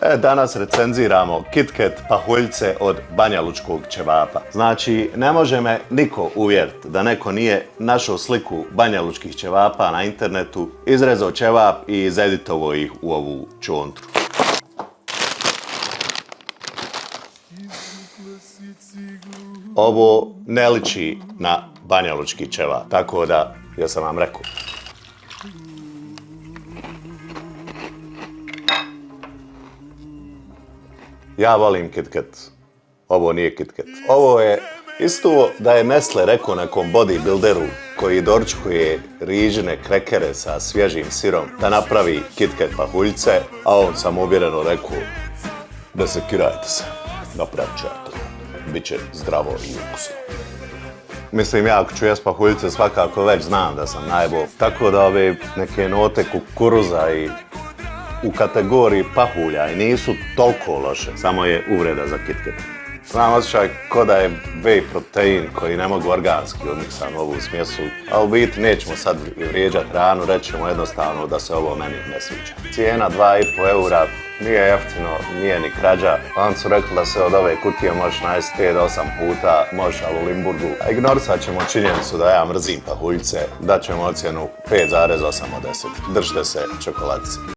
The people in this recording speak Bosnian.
Danas recenziramo KitKat pahuljce od banjalučkog ćevapa. Znači, ne može me niko uvjeriti da neko nije našao sliku banjalučkih ćevapa na internetu, izrezao ćevap i izeditovao ih u ovu čontru. Ovo ne liči na banjalučki ćevap, tako da, ja sam vam rekao. Ja volim KitKat. Ovo nije KitKat. Ovo je isto da je Nestle rekao nekom bodybuilderu koji doručkuje rižine krekere sa svježim sirom da napravi KitKat pahuljce, a on samouvjereno rekao da se kirajte se, napravit ću ja to. Biće zdravo i ukusno. Mislim, ja ako ću jest pahuljce svakako već znam da sam najbolj. Tako da ove neke note kukuruza i u kategoriji pahulja i nisu toliko loše, samo je uvreda za KitKat. Znam osjećaj ko da je whey protein koji ne mogu organski odmiksan ovu smjesu, a u biti nećemo sad vrijeđati hranu, rećemo jednostavno da se ovo meni ne sviđa. Cijena 2,5 eura, nije jeftino, nije ni krađa. Oni su rekli da se od ove kutije možeš najesti 5 do 8 puta, možeš ali u Limburgu. A ignorisat ćemo činjenicu da ja mrzim pahuljce, dat ćemo ocjenu 5,8 od 10. Držite se čokoladice.